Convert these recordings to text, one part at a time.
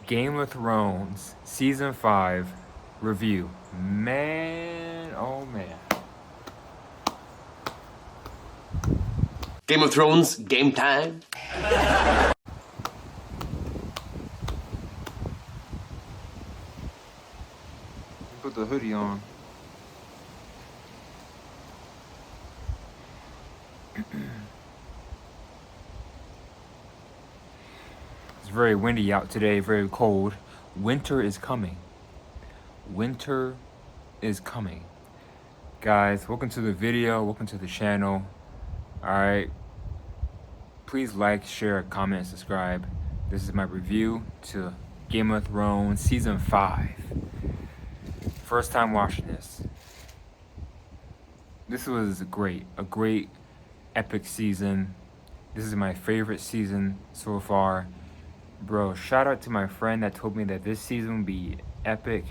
Game of Thrones Season 5 review. Man, oh man. Game of Thrones, game time. Put the hoodie on. It's very windy out today, very cold. Winter is coming. Winter is coming. Guys, welcome to the video, welcome to the channel. Alright. Please like, share, comment, subscribe. This is my review to Game of Thrones Season 5. First time watching this. This was a great epic season. This is my favorite season so far. Bro, shout out to my friend that told me that this season would be epic.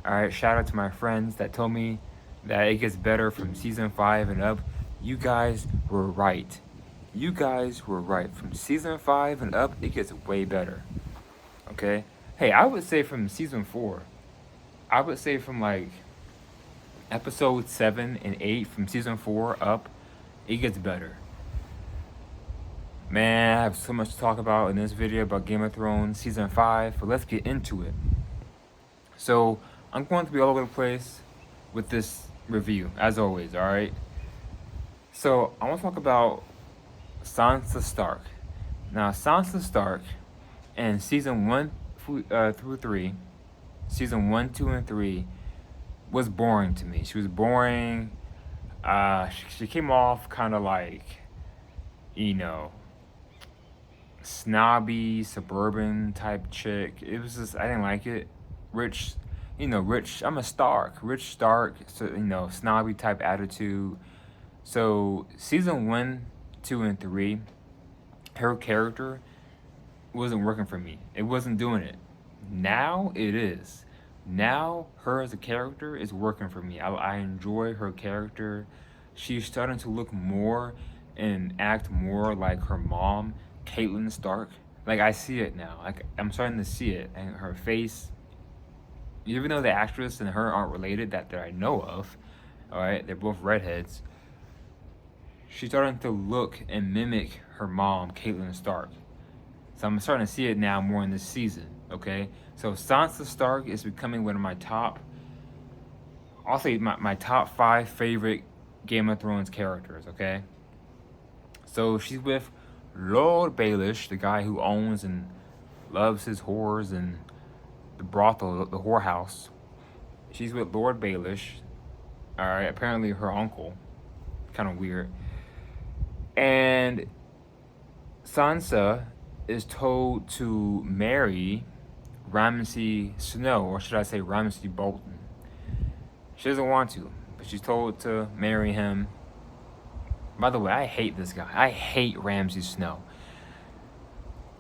Alright, shout out to my friends that told me that it gets better from season 5 and up. You guys were right. You guys were right. From season 5 and up, it gets way better. Okay? Hey, I would say from season 4. I would say from like episode 7 and 8 from season 4 up, it gets better. Man, I have so much to talk about in this video about Game of Thrones Season 5, but let's get into it. So, I'm going to be all over the place with this review, as always, alright? So, I want to talk about Sansa Stark. Now, Sansa Stark in Season 1 through 3, Season 1, 2, and 3, was boring to me. She was boring. She came off kind of like, you know, snobby, suburban type chick. It was just, I didn't like it. Rich, I'm a Stark. Rich Stark, so, snobby type attitude. So, Season 1, 2, and 3, her character wasn't working for me. It wasn't doing it. Now it is. Now her as a character is working for me. I enjoy her character. She's starting to look more and act more like her mom, Catelyn Stark. Like, I see it now. Like, I'm starting to see it. And her face, even though the actress and her aren't related that I know of, all right, they're both redheads, she's starting to look and mimic her mom, Catelyn Stark. So I'm starting to see it now more in this season, okay? So Sansa Stark is becoming one of my top, I'll say my top 5 favorite Game of Thrones characters, okay? So she's with Lord Baelish, the guy who owns and loves his whores and the brothel, the whorehouse. She's with Lord Baelish, alright, apparently her uncle. Kind of weird. And Sansa is told to marry Ramsay Snow, or should I say Ramsay Bolton. She doesn't want to, but she's told to marry him. By the way, I hate this guy. I hate Ramsay Snow.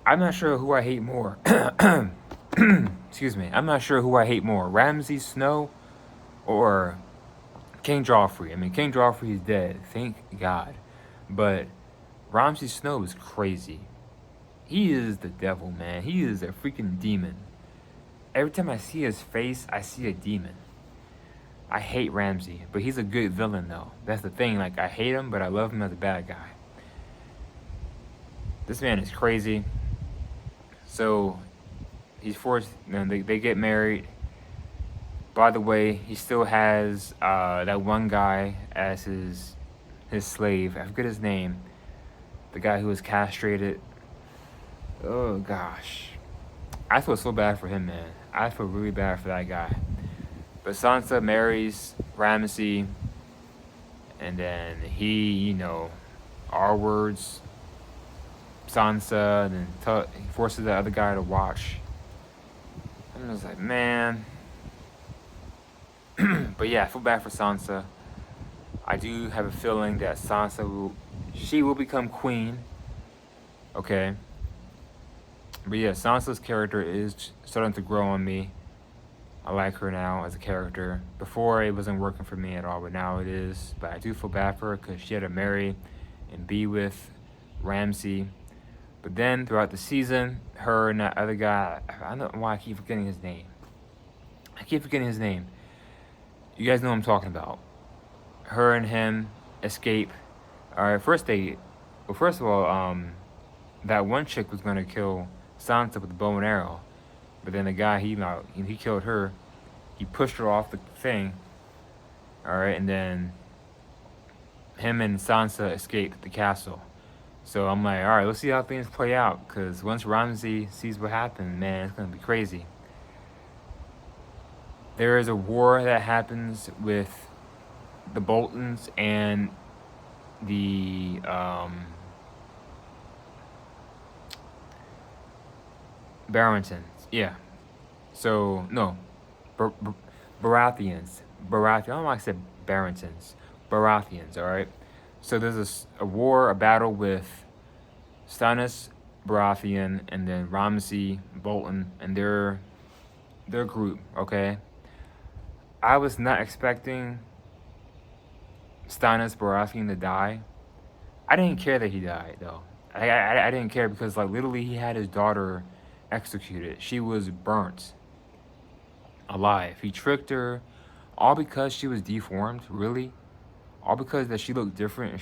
I'm not sure who I hate more. Excuse me. I'm not sure who I hate more, Ramsay Snow or King Joffrey. I mean, King Joffrey is dead, thank God. But Ramsay Snow is crazy. He is the devil, man. He is a freaking demon. Every time I see his face, I see a demon. I hate Ramsay, but he's a good villain, though. That's the thing. Like, I hate him, but I love him as a bad guy. This man is crazy. So, he's forced, they get married. By the way, he still has that one guy as his slave. I forget his name. The guy who was castrated. Oh, gosh. I feel so bad for him, man. I feel really bad for that guy. But Sansa marries Ramsay, and then he, R words Sansa, and then he forces the other guy to watch. And I was like, man. But yeah, I feel bad for Sansa. I do have a feeling that Sansa will become queen. Okay. But yeah, Sansa's character is starting to grow on me. I like her now as a character. Before, it wasn't working for me at all, but now it is. But I do feel bad for her because she had to marry and be with Ramsay. But then throughout the season, her and that other guy, I don't know why I keep forgetting his name. You guys know what I'm talking about. Her and him escape. All right, first of all, that one chick was gonna kill Sansa with the bow and arrow, but then the guy he killed her. He pushed her off the thing. All right, and then him and Sansa escaped the castle. So I'm like, all right, let's see how things play out. Cause once Ramsay sees what happened, man, it's gonna be crazy. There is a war that happens with the Boltons and the Barringtons. Yeah. So no, Baratheons. I don't know why I said Barringtons. Baratheons. All right. So there's a war, a battle with Stannis Baratheon and then Ramsay Bolton and their group. Okay. I was not expecting Stannis Baratheon to die. I didn't care that he died though. I didn't care because like literally he had his daughter executed. She was burnt alive. He tricked her, all because she was deformed. Really, all because that she looked different and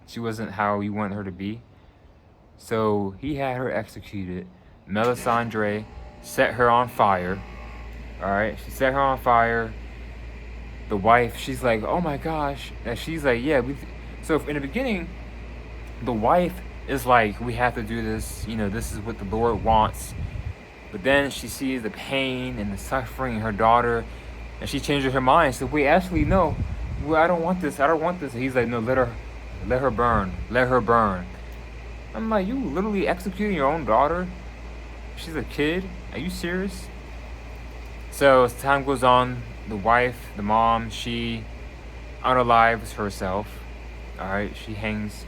she wasn't how he wanted her to be. So he had her executed. Melisandre set her on fire. All right, she set her on fire. The wife, she's like, oh my gosh, and she's like, yeah. So in the beginning, the wife is like, we have to do this. You know, this is what the Lord wants. But then she sees the pain and the suffering in her daughter, and she changes her mind. So wait, actually, no, well, I don't want this. And he's like, no, let her burn. I'm like, you literally executing your own daughter? She's a kid. Are you serious? So as time goes on, the wife, the mom, she unalives herself. All right, she hangs,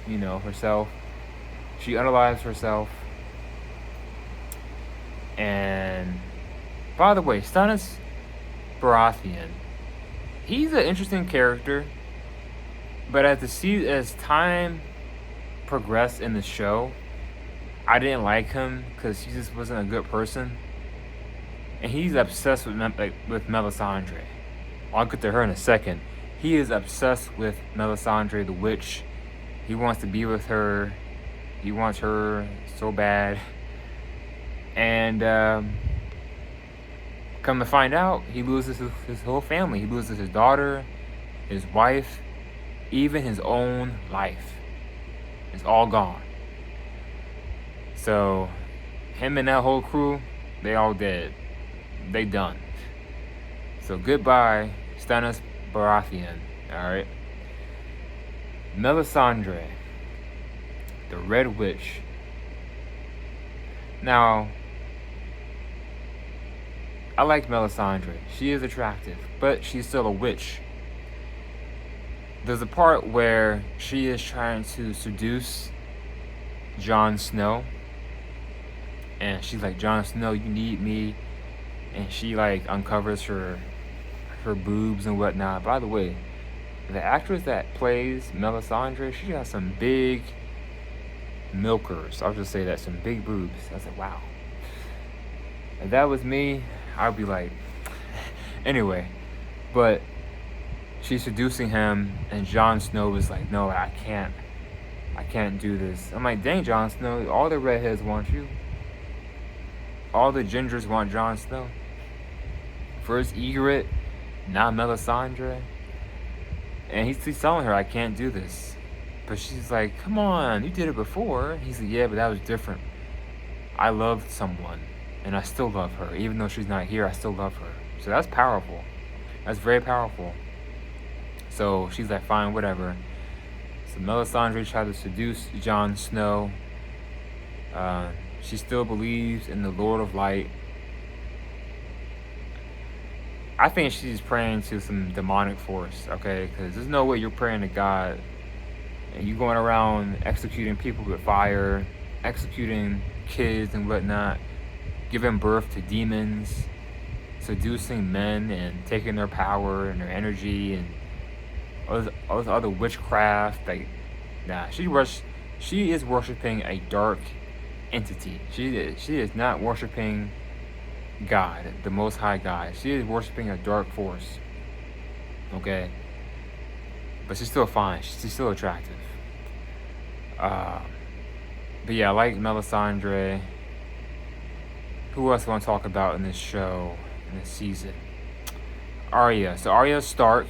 herself. She unalives herself. And by the way, Stannis Baratheon, he's an interesting character. But as time progressed in the show, I didn't like him because he just wasn't a good person. And he's obsessed with Melisandre. I'll get to her in a second. He is obsessed with Melisandre the witch. He wants to be with her. He wants her so bad. And come to find out, he loses his whole family. He loses his daughter, his wife, even his own life. It's all gone. So him and that whole crew, they all dead. They done. So goodbye, Stannis Baratheon. Alright. Melisandre, the Red Witch. Now, I like Melisandre. She is attractive, but she's still a witch. There's a part where she is trying to seduce Jon Snow. And she's like, Jon Snow, you need me. And she like uncovers her boobs and whatnot. By the way, the actress that plays Melisandre, she got some big milkers. I'll just say that, some big boobs. I was like, wow. If that was me, I'd be like, anyway. But she's seducing him, and Jon Snow is like, no, I can't do this. I'm like, dang, Jon Snow, all the redheads want you. All the gingers want Jon Snow. First Ygritte, now Melisandre. And he's telling her, I can't do this. But she's like, come on, you did it before. He's like, yeah, but that was different. I loved someone, and I still love her. Even though she's not here, I still love her. So that's powerful. That's very powerful. So she's like, fine, whatever. So Melisandre tried to seduce Jon Snow. She still believes in the Lord of Light. I think she's praying to some demonic force, okay? Because there's no way you're praying to God and you going around executing people with fire, executing kids and whatnot, giving birth to demons, seducing men and taking their power and their energy and all this other witchcraft. Like, nah, She is worshiping a dark entity. She is not worshiping God, the Most High God. She is worshiping a dark force. Okay, but she's still fine. She's still attractive. But yeah, I like Melisandre. Who else I want to talk about in this show, in this season? Arya. So Arya Stark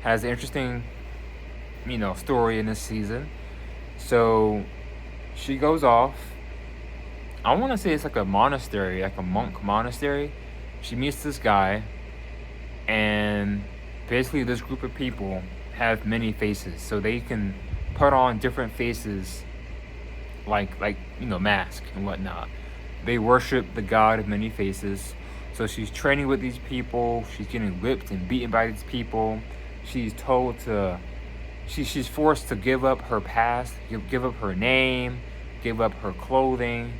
has an interesting, story in this season. So she goes off. I want to say it's like a monastery, like a monk monastery. She meets this guy, and basically this group of people have many faces, so they can put on different faces, like mask and whatnot. They worship the god of many faces. So she's training with these people. She's getting whipped and beaten by these people. She's told to, she's forced to give up her past, give up her name, give up her clothing,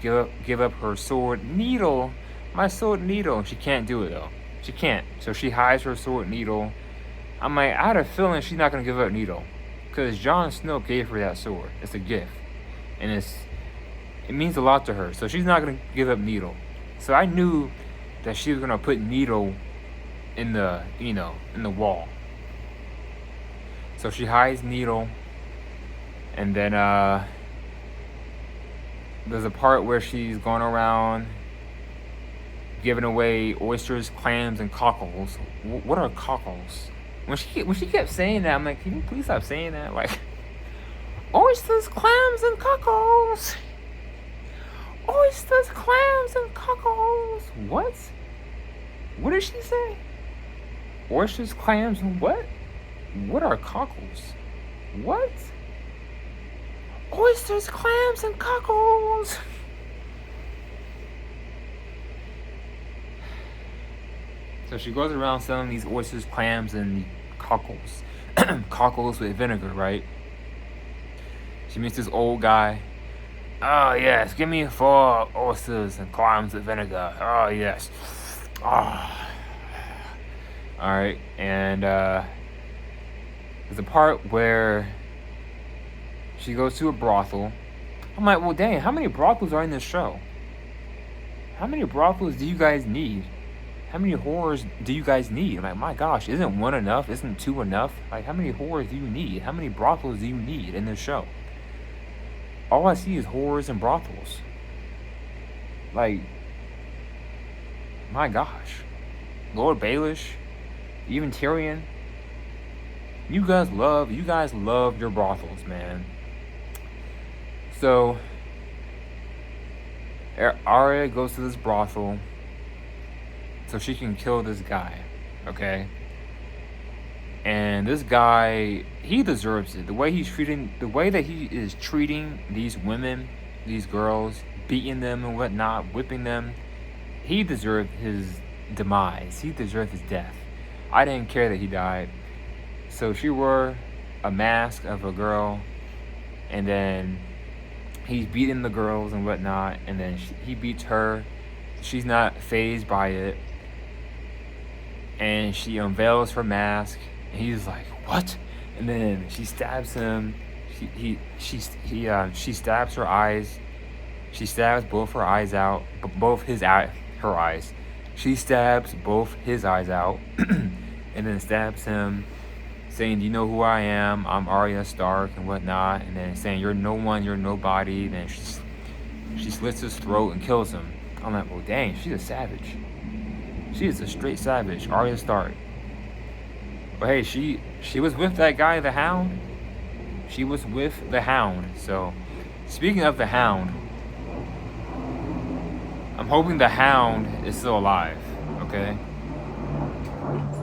give up her sword needle, my sword needle. She can't do it though. She can't. So she hides her sword needle. I'm like, I had a feeling she's not gonna give up needle, because Jon Snow gave her that sword. It's a gift, and it means a lot to her. So she's not gonna give up needle. So I knew that she was gonna put needle in the in the wall. So she hides needle, and then there's a part where she's going around giving away oysters, clams, and cockles. What are cockles? When she kept saying that, I'm like, can you please stop saying that? Like, oysters, clams, and cockles. Oysters, clams, and cockles. What? What did she say? Oysters, clams, and what? What are cockles? What? Oysters, clams, and cockles. So she goes around selling these oysters, clams, and cockles. Cockles with vinegar, right? She meets this old guy. Oh, yes, give me 4 oysters and clams with vinegar. Oh, yes. Oh. Alright, and there's a part where she goes to a brothel. I'm like, well, dang, how many brothels are in this show? How many brothels do you guys need? How many whores do you guys need? I'm like, my gosh, isn't 1 enough? Isn't 2 enough? Like, how many whores do you need? How many brothels do you need in this show? All I see is whores and brothels. Like, my gosh. Lord Baelish, even Tyrion. You guys love your brothels, man. So Arya goes to this brothel so she can kill this guy, okay? And this guy, he deserves it. The way that he is treating these women, these girls, beating them and whatnot, whipping them, he deserved his demise. He deserved his death. I didn't care that he died. So she wore a mask of a girl, and then he's beating the girls and whatnot, and then he beats her. She's not fazed by it, and she unveils her mask, and he's like, "What?" And then she stabs him. She stabs her eyes. She stabs both her eyes out, her eyes. She stabs both his eyes out, and then stabs him, saying, "Do you know who I am? I'm Arya Stark," and whatnot. And then saying, "You're no one, you're nobody." Then she slits his throat and kills him. I'm like, well, dang, she's a savage. She is a straight savage, Arya Stark. But hey, she was with that guy, the Hound. She was with the Hound. So, speaking of the Hound, I'm hoping the Hound is still alive, okay?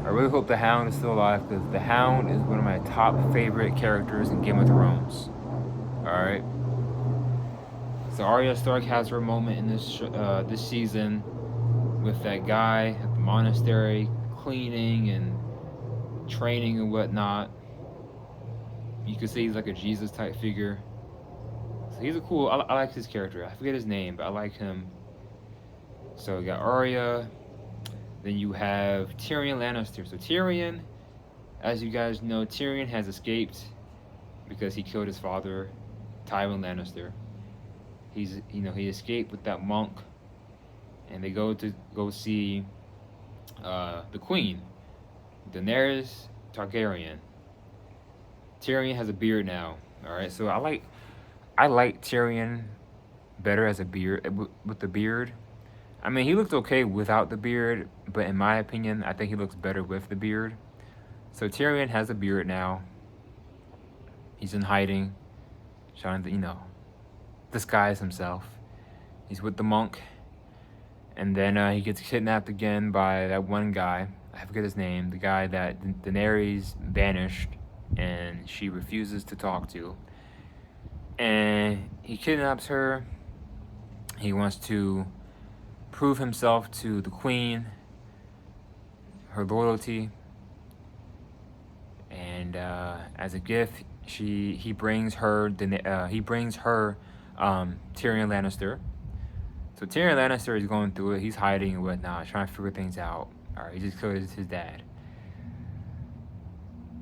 I really hope the Hound is still alive, because the Hound is one of my top favorite characters in Game of Thrones. Alright? So Arya Stark has her moment in this season with that guy at the monastery, cleaning and training and whatnot. You could say he's like a Jesus type figure. So he's a cool, I like his character. I forget his name, but I like him. So you got Arya. Then you have Tyrion Lannister. So Tyrion, as you guys know, Tyrion has escaped because he killed his father, Tywin Lannister. He escaped with that monk, and they go see the queen, Daenerys Targaryen. Tyrion has a beard now. All right, so I like Tyrion better as a beard with the beard. I mean, he looked okay without the beard, but in my opinion, I think he looks better with the beard. So Tyrion has a beard now. He's in hiding, trying to disguise himself. He's with the monk, and then he gets kidnapped again by that one guy. I forget his name. The guy that Daenerys banished, and she refuses to talk to. And he kidnaps her. He wants to prove himself to the queen, her loyalty, and as a gift, he brings her Tyrion Lannister. So Tyrion Lannister is going through it. He's hiding and whatnot, trying to figure things out. All right, he just killed his dad.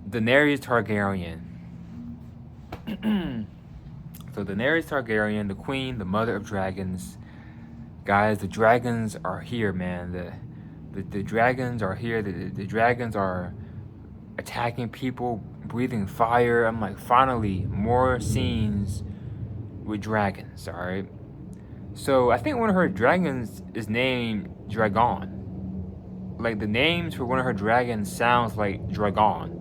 Daenerys Targaryen. So Daenerys Targaryen, the queen, the mother of dragons. Guys, the dragons are here, man. The dragons are here. The dragons are attacking people, breathing fire. I'm like, finally, more scenes with dragons, all right? So I think one of her dragons is named Dragon. Like, the names for one of her dragons sounds like Dragon.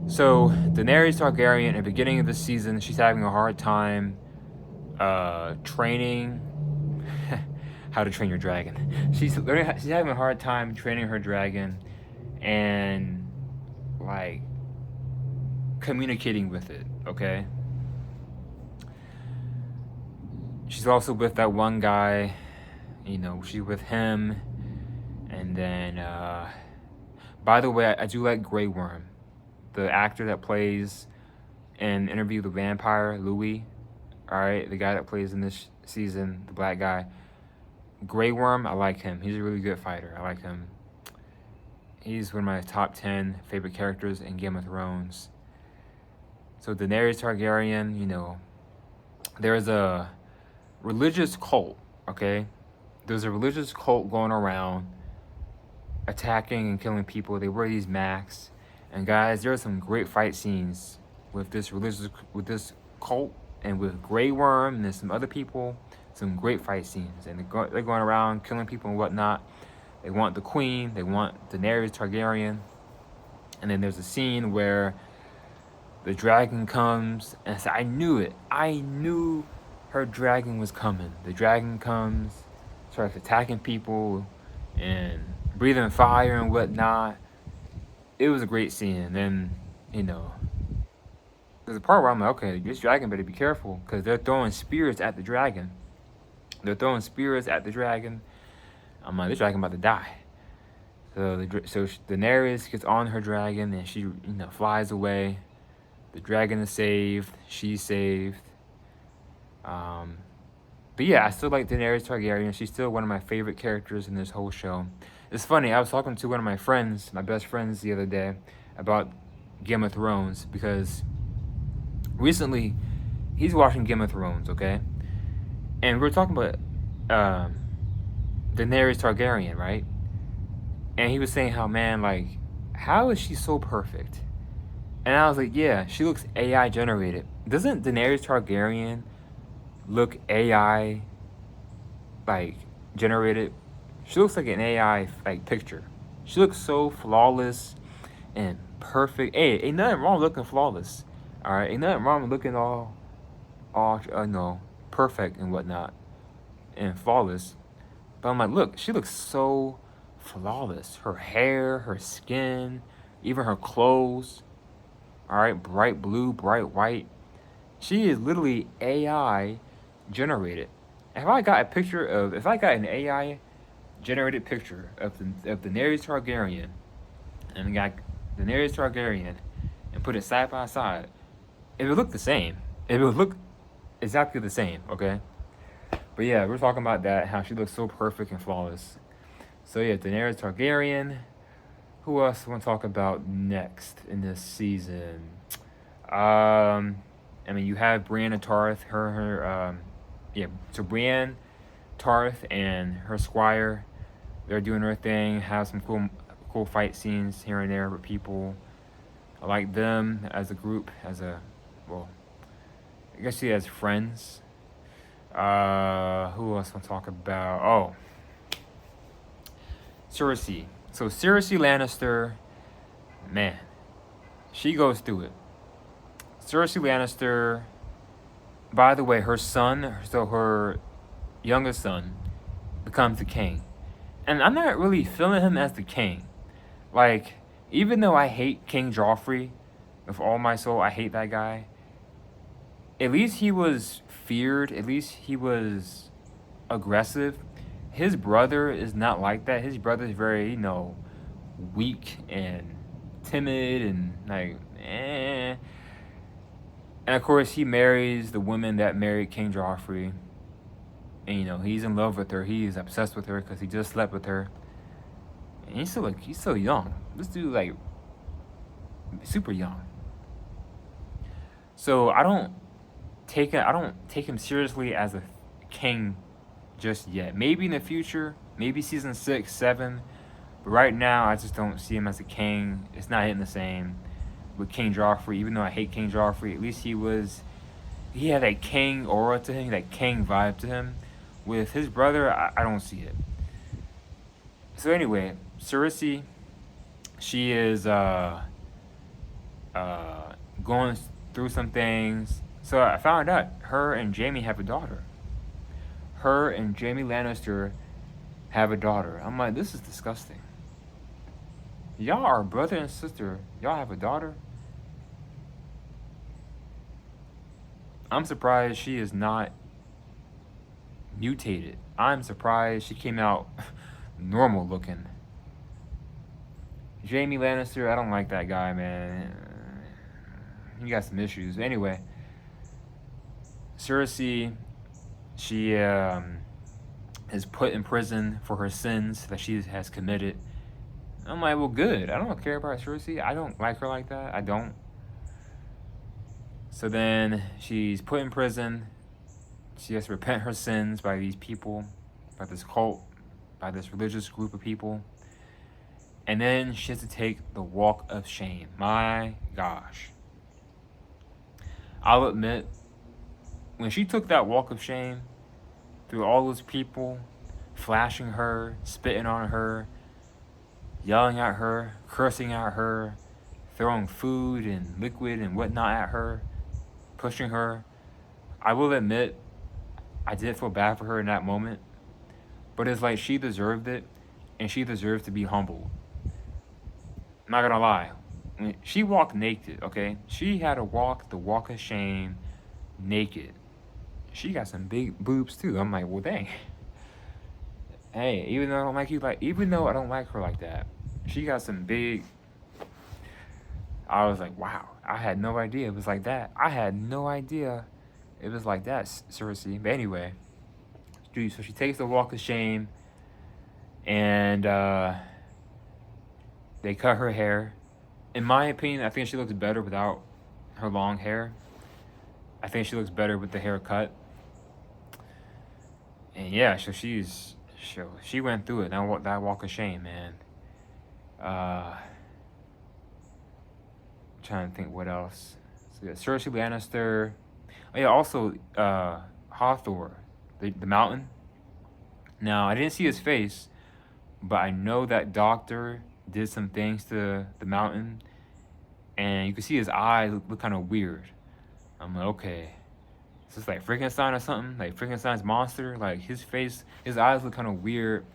So Daenerys Targaryen, at the beginning of the season, she's having a hard time training how to train your dragon. She's having a hard time training her dragon and like communicating with it, okay? She's also with that one guy, she's with him. And then by the way, I do like Grey Worm, the actor that plays in Interview with the Vampire, Louis. All right, the guy that plays in this season, the black guy. Grey Worm, I like him. He's a really good fighter. I like him. He's one of my top 10 favorite characters in Game of Thrones. So Daenerys Targaryen, there's a religious cult, okay? There's a religious cult going around attacking and killing people. They wear these masks. And guys, there are some great fight scenes with this cult and with Grey Worm and some other people. Some great fight scenes. And they're going around killing people and whatnot. They want the queen. They want Daenerys Targaryen. And then there's a scene where the dragon comes. And I knew it. I knew her dragon was coming. The dragon comes, starts attacking people and breathing fire and whatnot. It was a great scene. And then, there's a part where I'm like, okay, this dragon better be careful, because they're throwing spears at the dragon. I'm like, this dragon about to die. So Daenerys gets on her dragon and she, flies away. The dragon is saved. She's saved. But yeah, I still like Daenerys Targaryen. She's still one of my favorite characters in this whole show. It's funny, I was talking to one of my friends, my best friends the other day, about Game of Thrones, because recently he's watching Game of Thrones, okay? And we were talking about Daenerys Targaryen, right? And he was saying how, man, like, how is she so perfect? And I was like, yeah, she looks AI generated. Doesn't Daenerys Targaryen look AI, like, generated? She looks like an AI, like, picture. She looks so flawless and perfect. Hey, ain't nothing wrong with looking flawless. All right, ain't nothing wrong with looking all perfect and whatnot and flawless. But I'm like, look, she looks so flawless. Her hair, her skin, even her clothes. All right, bright blue, bright white. She is literally AI generated. If I got an AI generated picture of Daenerys Targaryen and got Daenerys Targaryen and put it side by side, it would look the same. It would look exactly the same, okay? But yeah, we're talking about that, how she looks so perfect and flawless. So yeah, Daenerys Targaryen. Who else I want to talk about next in this season? I mean, you have Brienne and Tarth. Yeah. So Brienne, Tarth, and her squire, they're doing their thing. Have some cool fight scenes here and there with people. I like them as a group, well, I guess she has friends. Who else want to talk about? Oh, Cersei. So Cersei Lannister, man, she goes through it. Cersei Lannister, by the way, her son, so her youngest son, becomes the king. And I'm not really feeling him as the king. Like, even though I hate King Joffrey with all my soul, I hate that guy. At least he was feared. At least he was aggressive. His brother is not like that. His brother is very, weak and timid and like, eh. And of course, he marries the woman that married King Joffrey. And he's in love with her. He's obsessed with her because he just slept with her. And he's so young. This dude super young. So I don't take him seriously as a king just yet. Maybe in the future, maybe season 6, 7. But right now, I just don't see him as a king. It's not hitting the same with King Joffrey. Even though I hate King Joffrey, at least he had that king aura to him, that king vibe to him. With his brother, I don't see it. So anyway, Cersei, she is going through some things. So I found out her and Jaime have a daughter. Her and Jaime Lannister have a daughter. I'm like, this is disgusting. Y'all are brother and sister. Y'all have a daughter? I'm surprised she is not mutated. I'm surprised she came out normal looking. Jaime Lannister, I don't like that guy, man. He got some issues. Anyway, Cersei, she is put in prison for her sins that she has committed. I'm like, well, good. I don't care about Cersei. I don't like her like that. I don't. So then she's put in prison. She has to repent her sins by these people, by this cult, by this religious group of people. And then she has to take the walk of shame. My gosh. I'll admit, when she took that walk of shame through all those people flashing her, spitting on her, yelling at her, cursing at her, throwing food and liquid and whatnot at her, pushing her, I will admit, I did feel bad for her in that moment. But it's like she deserved it, and she deserves to be humbled. I'm not gonna lie. She walked naked, okay? She had to walk the walk of shame naked. She got some big boobs too. I'm like, well, dang. Hey, even though I don't like her like that, she got some big. I was like, wow. I had no idea it was like that. I had no idea it was like that, Cersei. But anyway, dude, so she takes the walk of shame, and they cut her hair. In my opinion, I think she looks better without her long hair. I think she looks better with the hair cut. And yeah, so she went through it. That walk of shame, man. Trying to think what else. So yeah, Cersei Lannister. Oh yeah, also Hathor, the mountain. Now I didn't see his face, but I know that doctor did some things to the mountain, and you can see his eyes look kind of weird. I'm like, okay, is this like Frankenstein or something? Like Frankenstein's monster? Like his face, his eyes look kind of weird.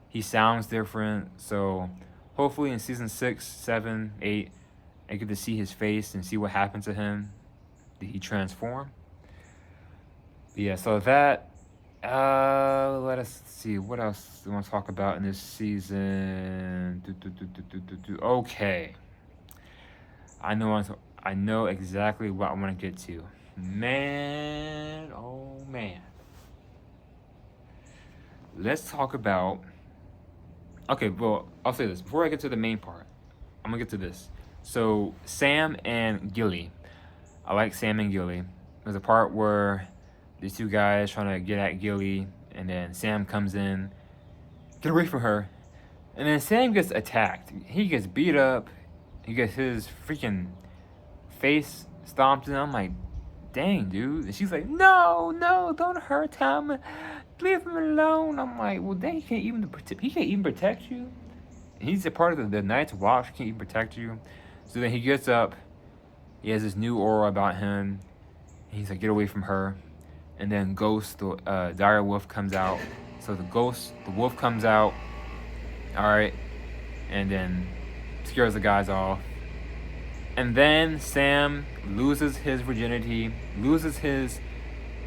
He sounds different. So hopefully in season 6, 7, 8, I get to see his face and see what happened to him. Did he transform? But yeah, so that. Let us see. What else do we want to talk about in this season? Okay. I know exactly what I want to get to. Man, oh man. Let's talk about. Okay, well, I'll say this before I get to the main part. I'm gonna get to this. So Sam and Gilly. I like Sam and Gilly. There's a part where these two guys trying to get at Gilly, and then Sam comes in, get away from her, and then Sam gets attacked. He gets beat up. He gets his freaking face stomped in. I'm like, dang, dude. And she's like, no, don't hurt him. Leave him alone. I'm like, well, dang, he can't even protect you. He's a part of the Night's Watch. He can't even protect you. So then he gets up. He has this new aura about him. He's like, get away from her. And then Ghost, the dire wolf, comes out. So the wolf comes out. All right. And then scares the guys off. And then Sam loses his virginity, loses his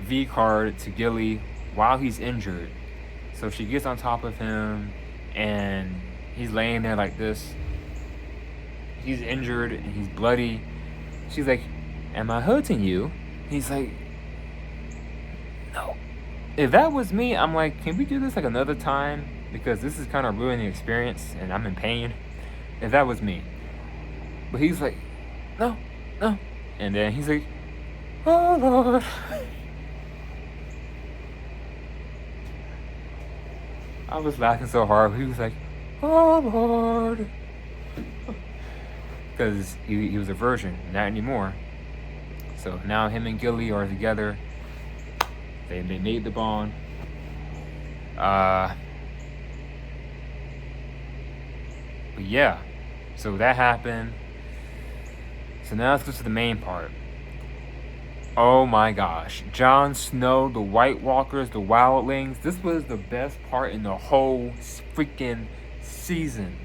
V card to Gilly while he's injured. So she gets on top of him, and he's laying there like this. He's injured and he's bloody. She's like, am I hurting you? He's like, no. If that was me, I'm like, can we do this like another time? Because this is kind of ruining the experience and I'm in pain. If that was me. But he's like, no. And then he's like, oh Lord. I was laughing so hard. He was like, oh Lord. Because he was a virgin, not anymore. So now him and Gilly are together. They made the bond. But yeah. So that happened. So now let's go to the main part. Oh my gosh. Jon Snow, the White Walkers, the Wildlings. This was the best part in the whole freaking season.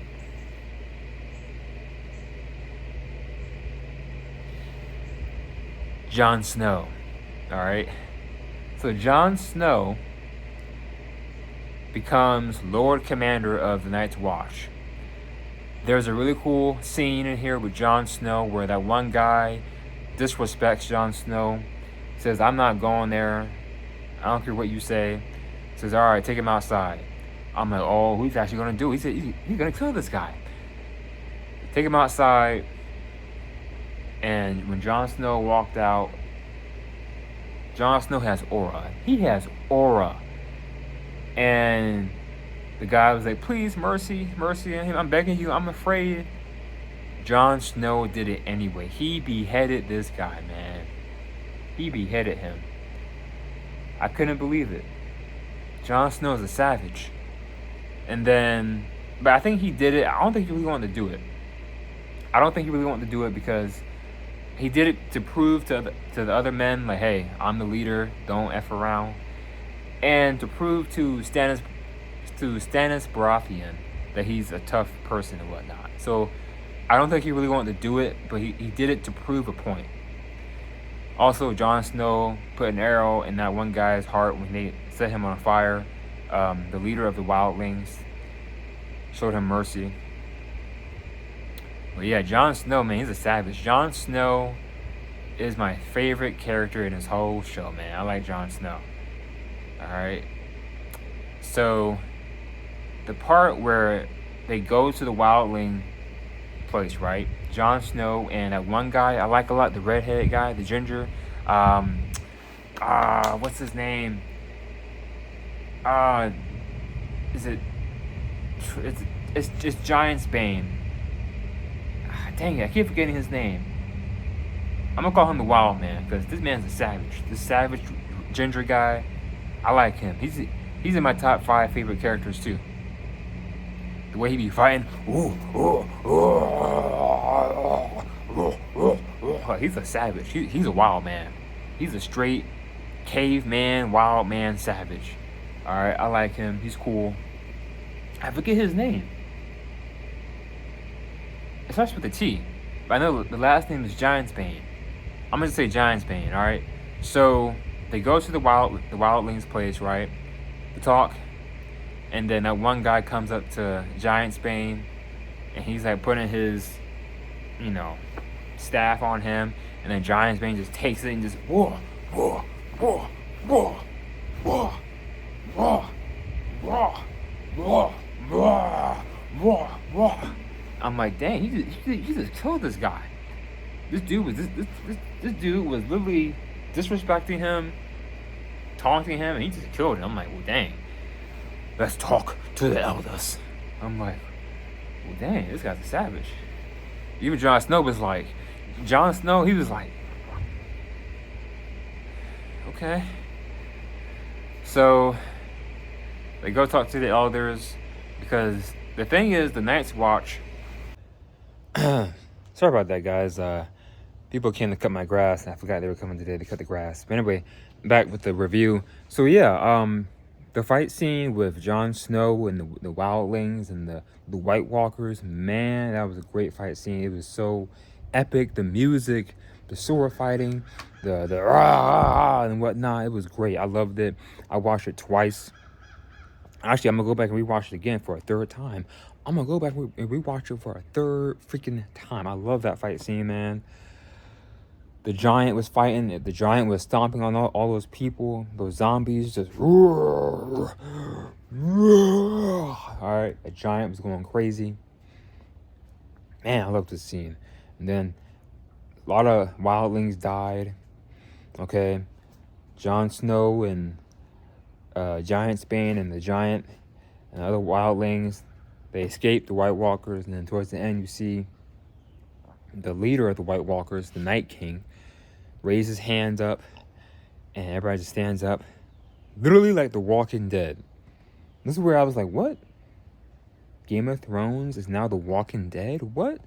Jon Snow. Alright. So Jon Snow becomes Lord Commander of the Night's Watch. There's a really cool scene in here with Jon Snow where that one guy disrespects Jon Snow, says, I'm not going there, I don't care what you say, says, alright, take him outside. I'm like, oh, who's actually going to do? He said, he's going to kill this guy. Take him outside, and when Jon Snow walked out, Jon Snow has aura. He has aura. And the guy was like, please, mercy on him. I'm begging you. I'm afraid. Jon Snow did it anyway. He beheaded this guy, man. He beheaded him. I couldn't believe it. Jon Snow is a savage. And then, but I think he did it. I don't think he really wanted to do it. I don't think he really wanted to do it because he did it to prove to the other men, like, hey, I'm the leader. Don't F around. And to prove to Stannis Baratheon that he's a tough person and whatnot. So I don't think he really wanted to do it, but he did it to prove a point. Also, Jon Snow put an arrow in that one guy's heart when they set him on fire. The leader of the Wildlings showed him mercy. But yeah, Jon Snow, man, he's a savage. Jon Snow is my favorite character in this whole show, man. I like Jon Snow. Alright. So the part where they go to the Wildling place, right? Jon Snow and that one guy I like a lot, the redheaded guy, the ginger. What's his name? It's just Giantsbane. Dang it, I keep forgetting his name. I'm gonna call him the Wild Man because this man's a savage. This savage ginger guy, I like him. He's in my top 5 favorite characters too. The way he be fighting, he's a savage. He's a wild man. He's a straight caveman, wild man, savage. All right, I like him. He's cool. I forget his name. It starts with a T, but I know the last name is Giantsbane. I'm gonna say Giantsbane. All right. So they go to the Wildlings place, right? To talk, and then that one guy comes up to Giantsbane, and he's like putting his, staff on him, and then Giantsbane just takes it and just whoa. I'm like, dang, he just killed this guy. This dude was literally disrespecting him, taunting him, and he just killed him. I'm like, well, dang. Let's talk to the elders. I'm like, well, dang, this guy's a savage. Even Jon Snow was like, he was like, okay. So they go talk to the elders because the thing is, the Night's Watch. Sorry about that, guys. People came to cut my grass, and I forgot they were coming today to cut the grass. But anyway, back with the review. So yeah, the fight scene with Jon Snow and the wildlings and the White Walkers, man, that was a great fight scene. It was so epic. The music, the sword fighting, the rah and whatnot. It was great. I loved it. I watched it twice. Actually, I'm gonna go back and rewatch it again for a third time. I'm gonna go back and rewatch it for a third freaking time. I love that fight scene, man. The giant was fighting. The giant was stomping on all those people, those zombies, just roar, roar. All right, the giant was going crazy. Man, I love this scene. And then a lot of wildlings died. Okay, Jon Snow and Giantsbane and the giant and other wildlings, they escaped the White Walkers, and then towards the end you see the leader of the White Walkers, the Night King, raise his hands up, and everybody just stands up, literally like The Walking Dead. This is where I was like, what? Game of Thrones is now The Walking Dead? What?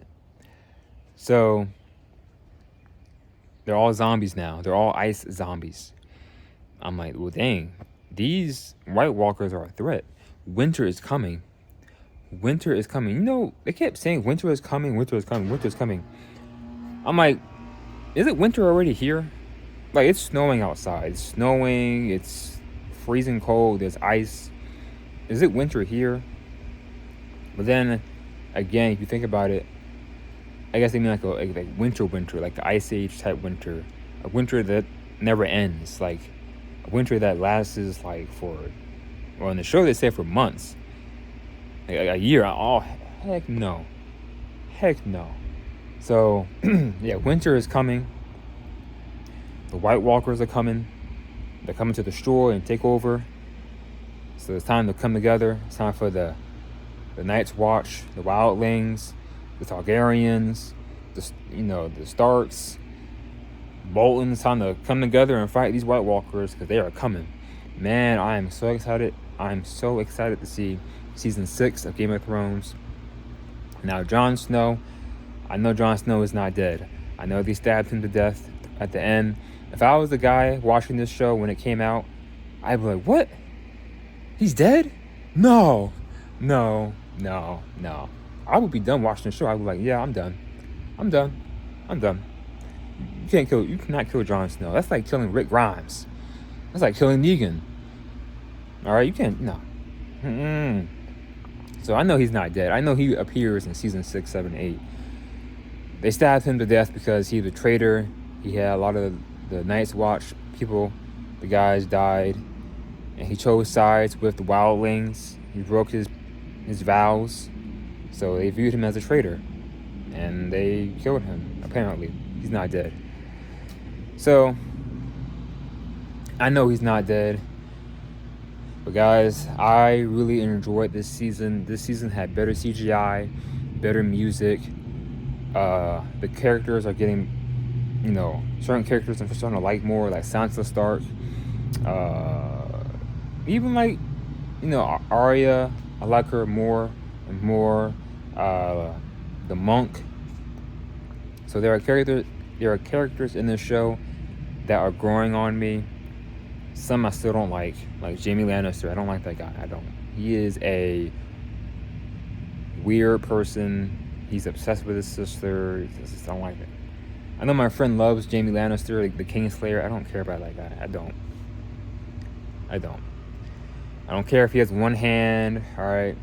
So they're all zombies now. They're all ice zombies. I'm like, well, dang, these White Walkers are a threat. Winter is coming. Winter is coming. You know, they kept saying winter is coming, winter is coming, winter is coming. I'm like, is it winter already here? Like, it's snowing outside. It's snowing. It's freezing cold. There's ice. Is it winter here? But then, again, if you think about it, I guess they mean like winter, like the Ice Age type winter. A winter that never ends. Like, a winter that lasts like for, well, in the show they say for months. Like a year. Oh, heck no. Heck no. So, yeah, winter is coming. The White Walkers are coming. They're coming to destroy and take over. So it's time to come together. It's time for the Night's Watch, the Wildlings, the Targaryens, the Starks, Bolton. It's time to come together and fight these White Walkers because they are coming. Man, I am so excited. I'm so excited to see season 6 of Game of Thrones. Now, Jon Snow, I know Jon Snow is not dead. I know they stabbed him to death at the end. If I was the guy watching this show when it came out, I'd be like, what? He's dead? No. I would be done watching the show. I would be like, yeah, I'm done. You cannot kill Jon Snow. That's like killing Rick Grimes. That's like killing Negan. All right, you can't, no. So I know he's not dead. I know he appears in season 6, 7, 8. They stabbed him to death because he was a traitor. He had a lot of the Night's Watch people. The guys died. And he chose sides with the wildlings. He broke his vows. So they viewed him as a traitor. And they killed him, apparently. He's not dead. So, I know he's not dead. But guys, I really enjoyed this season. This season had better CGI, better music. The characters are getting, certain characters I'm starting to like more, like Sansa Stark. Even like, Arya, I like her more and more. The monk. So there are characters in this show that are growing on me. Some I still don't like Jaime Lannister. I don't like that guy. I don't. He is a weird person. He's obsessed with his sister. I just don't like it. I know my friend loves Jaime Lannister, like the Kingslayer. I don't care about that guy. I don't care if he has one hand. All right.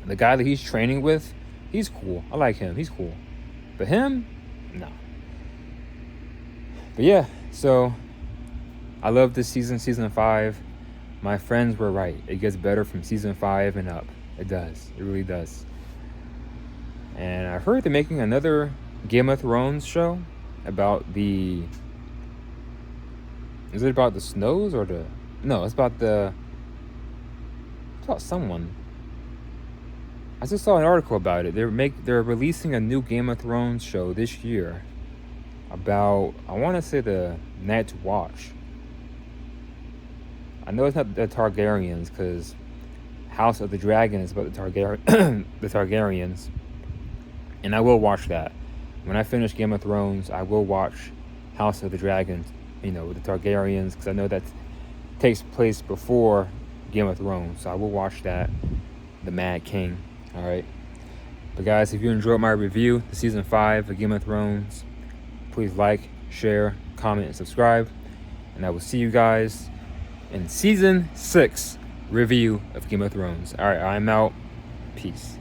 The guy that he's training with, he's cool. I like him. He's cool. But him, no. But yeah, so I love this season 5. My friends were right. It gets better from season 5 and up. It does. It really does. And I heard they're making another Game of Thrones show about the. Is it about the Snows or the? No, it's about the. It's about someone. I just saw an article about it. They're releasing a new Game of Thrones show this year about, I want to say, the Night's Watch. I know it's not the Targaryens because House of the Dragon is about the the Targaryens, and I will watch that. When I finish Game of Thrones, I will watch House of the Dragon, with the Targaryens, because I know that takes place before Game of Thrones, so I will watch that, the Mad King. All right, but guys, if you enjoyed my review of season 5 of Game of Thrones, please like, share, comment, and subscribe, and I will see you guys in season 6 review of Game of Thrones. All right, I'm out. Peace.